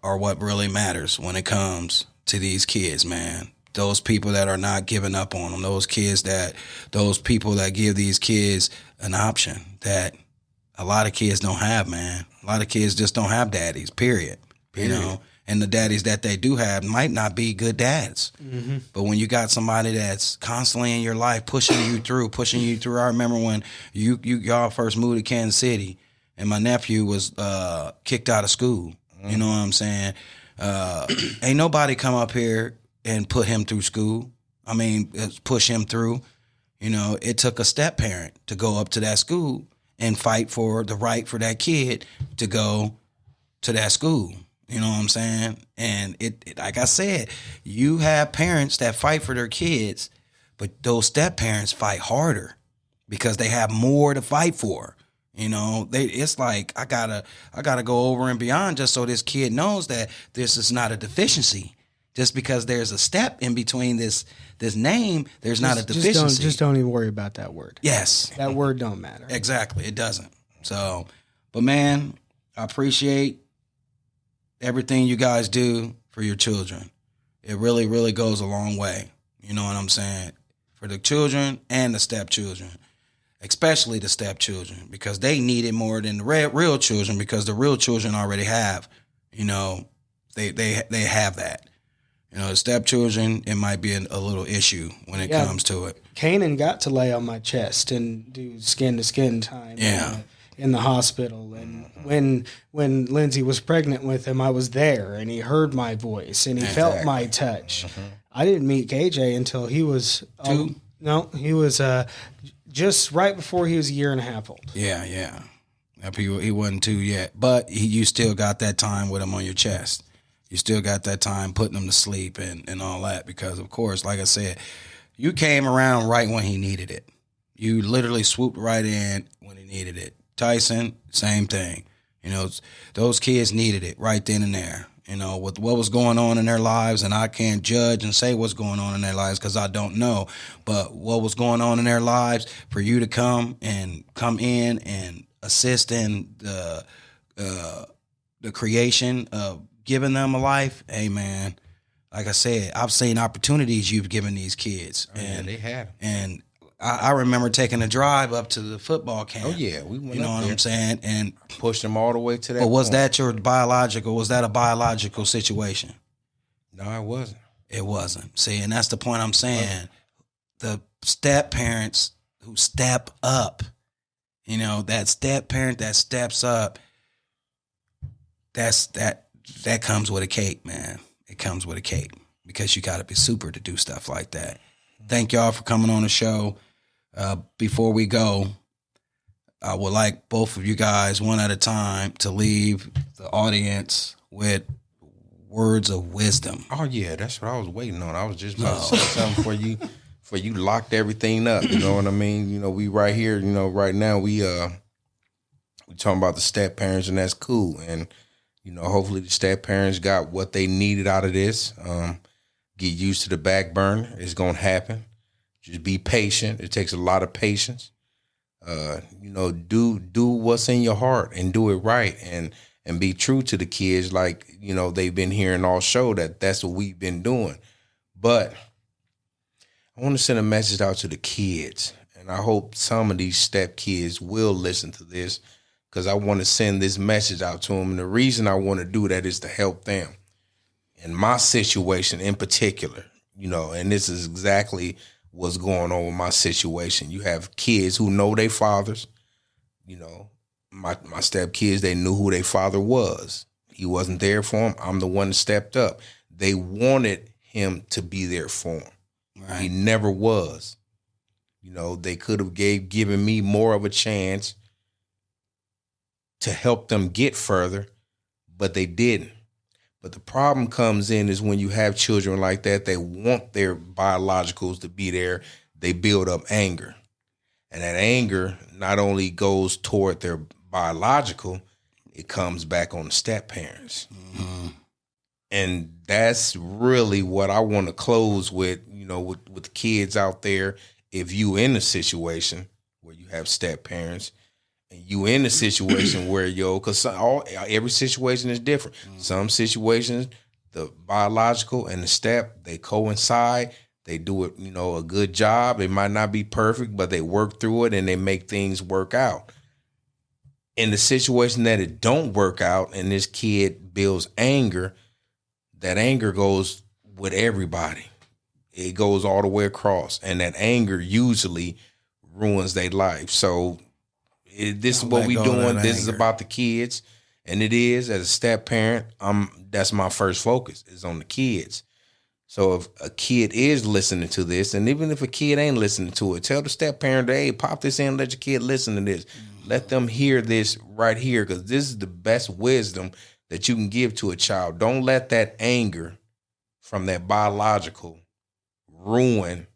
are what really matters when it comes to these kids, man. Those people that are not giving up on them, those people that give these kids an option that a lot of kids don't have, man. A lot of kids just don't have daddies, period. You know, and the daddies that they do have might not be good dads. Mm-hmm. But when you got somebody that's constantly in your life, pushing you through. I remember when y'all first moved to Kansas City and my nephew was kicked out of school. Mm-hmm. You know what I'm saying? Ain't nobody come up here and put him through school. I mean, push him through. You know, it took a step parent to go up to that school and fight for the right for that kid to go to that school. You know what I'm saying? And it like I said, you have parents that fight for their kids, but those step parents fight harder because they have more to fight for. You know, it's like I gotta go over and beyond just so this kid knows that this is not a deficiency. Just because there's a step in between this name, there's not a deficiency. Just don't even worry about that word. Yes. That word don't matter. Exactly. It doesn't. So, but man, I appreciate everything you guys do for your children. It really, really goes a long way. You know what I'm saying? For the children and the stepchildren, especially the stepchildren, because they need it more than the real children, because the real children already have, you know, they have that. You know, the stepchildren, it might be a little issue when it comes to it. Kanan got to lay on my chest and do skin-to-skin time in the hospital. And when Lindsay was pregnant with him, I was there, and he heard my voice, and he felt my touch. Mm-hmm. I didn't meet KJ until he was... 2? No, he was just right before he was a year and a half old. Yeah. He wasn't 2 yet. But you still got that time with him on your chest. You still got that time putting him to sleep and all that, because, of course, like I said, you came around right when he needed it. You literally swooped right in when he needed it. Tyson, same thing. You know, those kids needed it right then and there. You know, with what was going on in their lives, and I can't judge and say what's going on in their lives because I don't know, but what was going on in their lives, for you to come in and assist in the creation of giving them a life, hey man, like I said, I've seen opportunities you've given these kids, and they have. And I remember taking a drive up to the football camp. Oh yeah, we went. You know up what there, I'm saying, and pushed them all the way to that. But was point. that your biological? Was that a biological situation? No, it wasn't. It wasn't. See, and that's the point I'm saying. The step parents who step up, you know, that step parent that steps up, that comes with a cake, man. It comes with a cake, because you got to be super to do stuff like that. Thank y'all for coming on the show. Before we go, I would like both of you guys, one at a time, to leave the audience with words of wisdom. Oh yeah, that's what I was waiting on. I was just about to say something for you locked everything up. You know what I mean? You know, we right here, you know, right now we talking about the step parents, and that's cool. And you know, hopefully the step parents got what they needed out of this. Get used to the back burner. It's gonna happen. Just be patient. It takes a lot of patience. You know, do what's in your heart and do it right. And and be true to the kids, like, you know, they've been hearing all show that's what we've been doing. But I want to send a message out to the kids, and I hope some of these step kids will listen to this, because I want to send this message out to them. And the reason I want to do that is to help them. In my situation in particular, you know, and this is exactly what's going on with my situation. You have kids who know their fathers. You know, my step kids, they knew who their father was. He wasn't there for them. I'm the one that stepped up. They wanted him to be there for them. Right. He never was. You know, they could have given me more of a chance to help them get further, but they didn't. But the problem comes in is when you have children like that, they want their biologicals to be there. They build up anger. And that anger not only goes toward their biological, it comes back on the step parents. Mm-hmm. And that's really what I want to close with, you know, with the kids out there. If you in a situation where you have step parents, and you in a situation where, because every situation is different. Mm-hmm. Some situations, the biological and the step, they coincide. They do it, you know, a good job. It might not be perfect, but they work through it and they make things work out. In the situation that it don't work out and this kid builds anger, that anger goes with everybody. It goes all the way across. And that anger usually ruins their life. So this is what we doing. This is about the kids. And it is, as a step parent, that's my first focus, is on the kids. So if a kid is listening to this, and even if a kid ain't listening to it, tell the step parent, hey, pop this in, let your kid listen to this. Mm-hmm. Let them hear this right here, because this is the best wisdom that you can give to a child. Don't let that anger from that biological ruin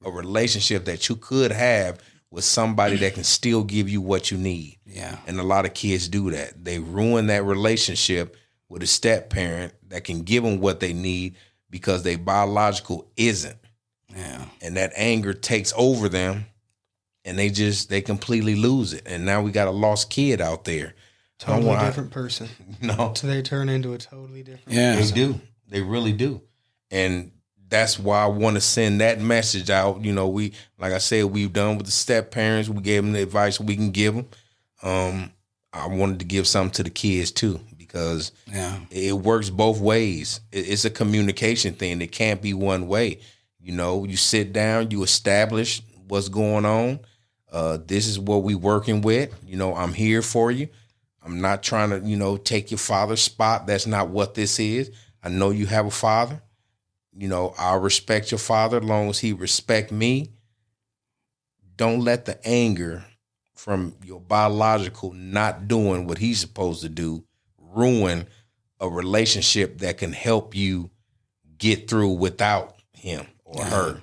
a relationship that you could have with somebody that can still give you what you need. Yeah. And a lot of kids do that. They ruin that relationship with a step parent that can give them what they need because they biological isn't. Yeah. And that anger takes over them and they completely lose it. And now we got a lost kid out there. Totally different person. No. So they turn into a totally different person. They do. They really do. And that's why I want to send that message out. You know, like I said, we've done with the step parents. We gave them the advice we can give them. I wanted to give something to the kids too, because it works both ways. It's a communication thing. It can't be one way. You know, you sit down, you establish what's going on. This is what we working with. You know, I'm here for you. I'm not trying to, you know, take your father's spot. That's not what this is. I know you have a father. You know, I'll respect your father as long as he respect me. Don't let the anger from your biological not doing what he's supposed to do ruin a relationship that can help you get through without him or her.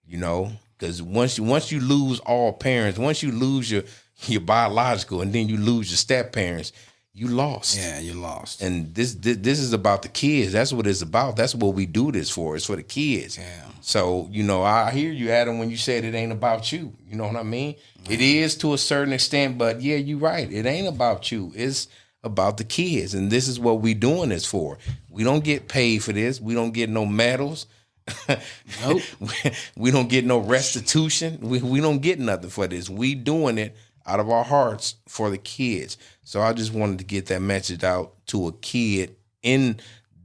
You know, because once you lose all parents, once you lose your biological and then you lose your step parents, you lost. Yeah, you lost. And this is about the kids. That's what it's about. That's what we do this for. It's for the kids. Yeah. So, you know, I hear you, Adam, when you said it ain't about you. You know what I mean? Yeah. It is to a certain extent, but yeah, you're right. It ain't about you. It's about the kids. And this is what we doing this for. We don't get paid for this. We don't get no medals. Nope. We don't get no restitution. We don't get nothing for this. We doing it out of our hearts for the kids. So I just wanted to get that message out to a kid in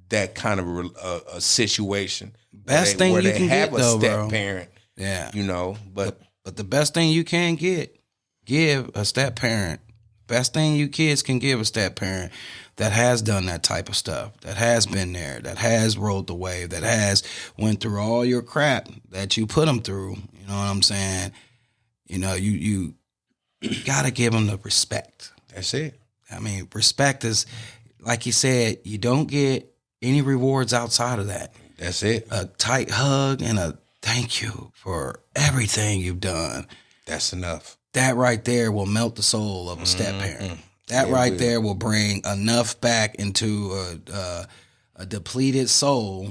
that kind of a situation. Best thing you can get, though, bro. Step parent. Yeah, you know, but the best thing you can give a step parent. Best thing you kids can give a step parent that has done that type of stuff, that has been there, that has rode the wave, that has went through all your crap that you put them through. You know what I'm saying? You know, you got to give them the respect. That's it. I mean, respect is, like you said, you don't get any rewards outside of that. That's it. A tight hug and a thank you for everything you've done. That's enough. That right there will melt the soul of a step parent. That right there will bring enough back into a depleted soul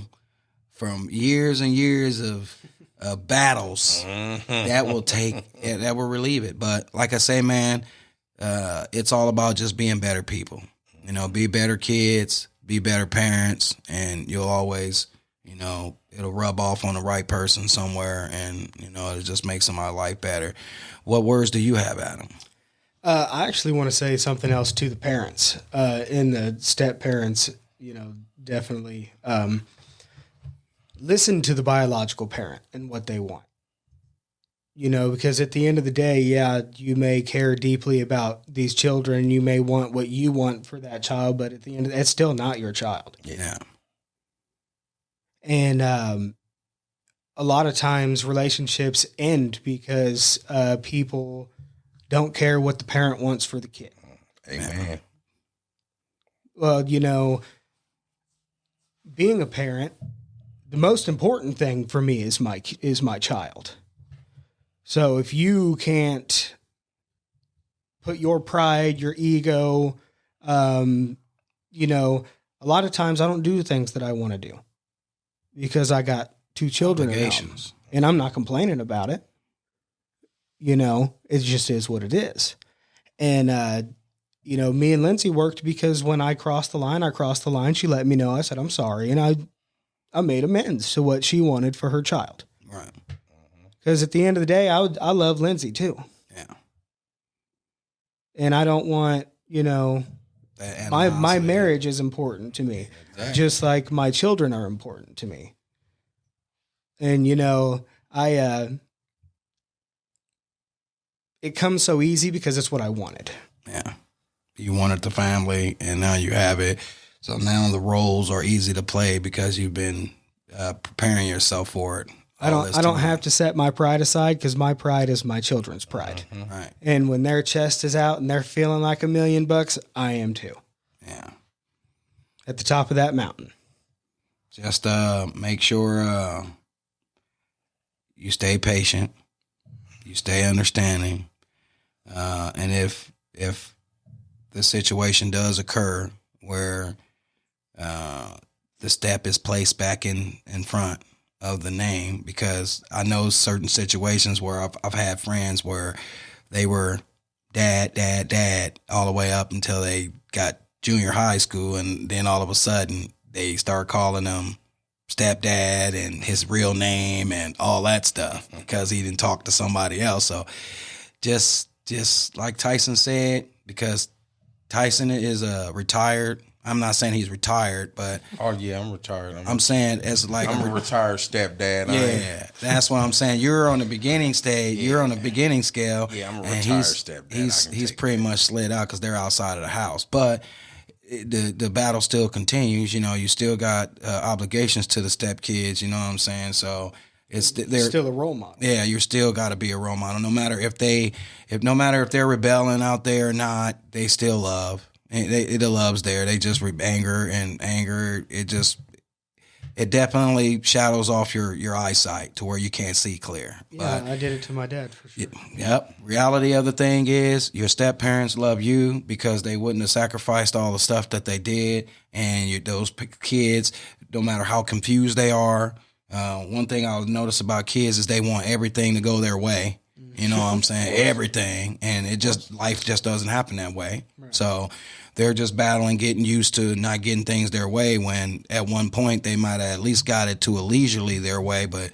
from years and years of battles that will relieve it. But like I say, man, it's all about just being better people. Be better kids, be better parents, and you'll always, it'll rub off on the right person somewhere, and, it'll just make somebody's life better. What words do you have, Adam? I actually want to say something else to the parents, and the step parents, definitely listen to the biological parent and what they want. Because at the end of the day, yeah, you may care deeply about these children. You may want what you want for that child, but at the end of it's still not your child. Yeah. And a lot of times relationships end because people don't care what the parent wants for the kid. Amen. Well, being a parent, the most important thing for me is my child. So if you can't put your pride, your ego, a lot of times I don't do the things that I want to do because I got 2 children Obligations. and I'm not complaining about it. It just is what it is. And, me and Lindsay worked because when I crossed the line. She let me know. I said, I'm sorry. And I made amends to what she wanted for her child. Right. Because at the end of the day, I love Lindsay too. Yeah. And I don't want, my marriage is important to me, just like my children are important to me. And, it comes so easy because it's what I wanted. Yeah. You wanted the family, and now you have it. So now the roles are easy to play because you've been preparing yourself for it. I don't have to set my pride aside because my pride is my children's pride. Mm-hmm. Right. And when their chest is out and they're feeling like $1 million, I am too. Yeah. At the top of that mountain. Just make sure you stay patient, you stay understanding, and if the situation does occur where the step is placed back in front of the name, because I know certain situations where I've had friends where they were dad all the way up until they got junior high school, and then all of a sudden they start calling him stepdad and his real name and all that stuff because he didn't talk to somebody else. So just like Tyson said, because Tyson is retired. I'm not saying he's retired, but Oh yeah, I'm retired. I'm saying as like I'm a retired stepdad. yeah, that's what I'm saying. You're on the beginning stage. Yeah. You're on the beginning scale. Yeah, I'm a and retired stepdad. He's pretty much slid out because they're outside of the house. But the battle still continues. You still got obligations to the stepkids. You know what I'm saying? So they're Still a role model. Yeah, you still got to be a role model. No matter if they're rebelling out there or not, they still love. The love's there. They just anger. It definitely shadows off your eyesight to where you can't see clear. Yeah, I did it to my dad for sure. Yep. Reality of the thing is your step parents love you because they wouldn't have sacrificed all the stuff that they did. And those kids, no matter how confused they are, one thing I'll notice about kids is they want everything to go their way. You know what I'm saying? Everything. And life just doesn't happen that way. Right. So they're just battling, getting used to not getting things their way when at one point they might have at least got it to a leisurely their way, but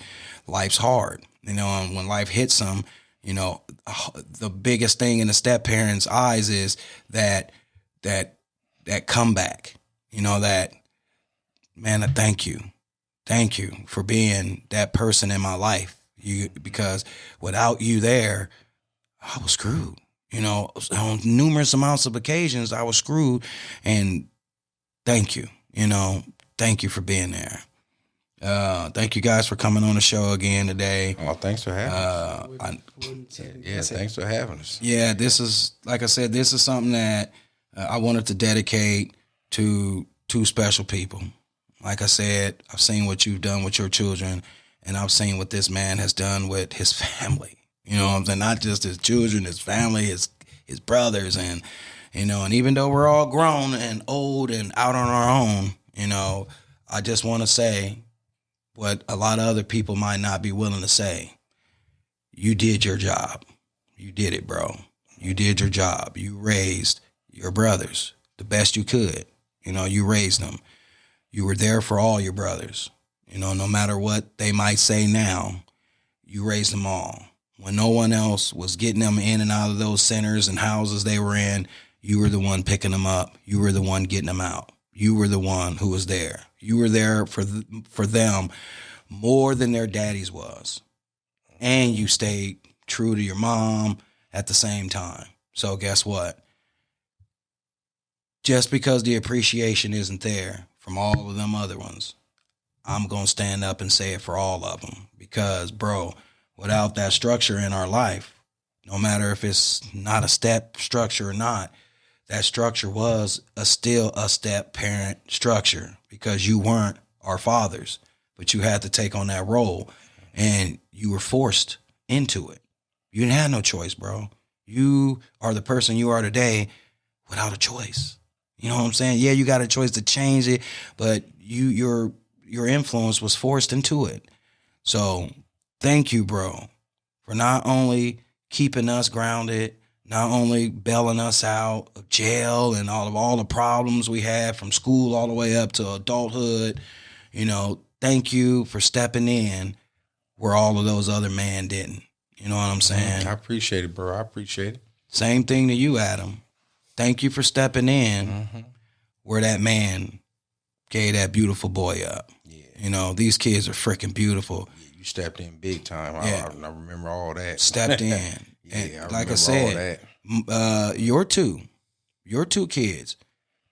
life's hard. And when life hits them, the biggest thing in the step parents' eyes is that comeback. That, man, I thank you. Thank you for being that person in my life. Because without you there, I was screwed. On numerous amounts of occasions, I was screwed. And thank you. Thank you for being there. Thank you guys for coming on the show again today. Oh, thanks for having us. Thanks for having us. Yeah, this is, like I said, this is something that I wanted to dedicate to 2 special people. Like I said, I've seen what you've done with your children, and I've seen what this man has done with his family. You know what I'm saying? Not just his children, his family, his brothers. And, and even though we're all grown and old and out on our own, I just want to say what a lot of other people might not be willing to say. You did your job. You did it, bro. You did your job. You raised your brothers. the best you could. You know, you raised them. You were there for all your brothers. You know, no matter what they might say now, you raised them all. When no one else was getting them in and out of those centers and houses they were in, you were the one picking them up. You were the one getting them out. You were the one who was there. You were there for them more than their daddies was. And you stayed true to your mom at the same time. So guess what? Just because the appreciation isn't there from all of them other ones, I'm going to stand up and say it for all of them. Because, bro, without that structure in our life, no matter if it's not a step structure or not, that structure was still a step parent structure, because you weren't our fathers, but you had to take on that role and you were forced into it. You didn't have no choice, bro. You are the person you are today without a choice. You know what I'm saying? Yeah, you got a choice to change it, but your influence was forced into it. So thank you, bro, for not only keeping us grounded, not only bailing us out of jail and all the problems we had from school all the way up to adulthood. You know, thank you for stepping in where all of those other men didn't. You know what I'm saying? I appreciate it, bro. I appreciate it. Same thing to you, Adam. Thank you for stepping in where that man gave that beautiful boy up. Yeah. You know, these kids are freaking beautiful. Yeah, you stepped in big time. Yeah. I remember all that. Stepped in. Yeah, and like I said, your two kids,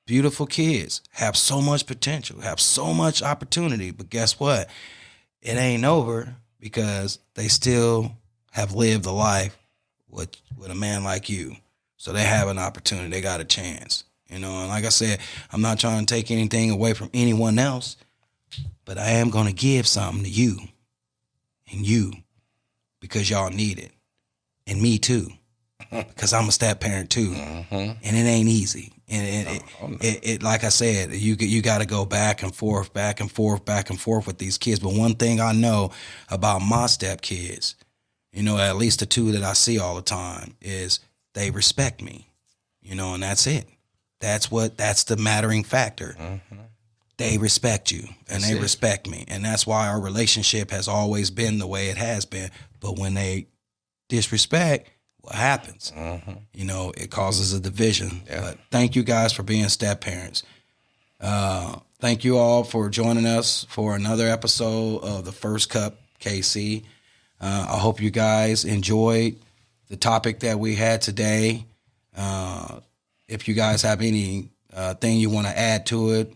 beautiful kids, have so much potential, have so much opportunity. But guess what? It ain't over, because they still have lived a life with a man like you. So they have an opportunity. They got a chance. You know, and like I said, I'm not trying to take anything away from anyone else, but I am going to give something to you and you, because y'all need it. And me too, because I'm a step parent too, and it ain't easy. And it like I said, you got to go back and forth with these kids. But one thing I know about my step kids, you know, at least the two that I see all the time, is they respect me. You know, and that's it. That's the mattering factor. They respect you, and they respect me, and that's why our relationship has always been the way it has been. But when they disrespect, what happens? You know, it causes a division. Yeah. But thank you guys for being step parents. Thank you all for joining us for another episode of the First Cup KC. I hope you guys enjoyed the topic that we had today. If you guys have any thing you want to add to it,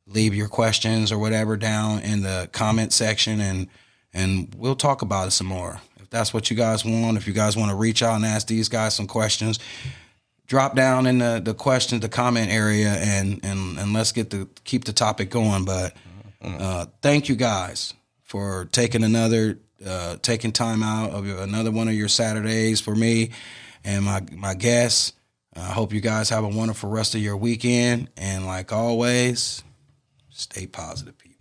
leave your questions or whatever down in the comment section, and we'll talk about it some more. If that's what you guys want, if you guys want to reach out and ask these guys some questions, drop down in the comment area, and let's keep the topic going. But thank you guys for taking time out of another one of your Saturdays for me and my guests. I hope you guys have a wonderful rest of your weekend, and like always, stay positive, people.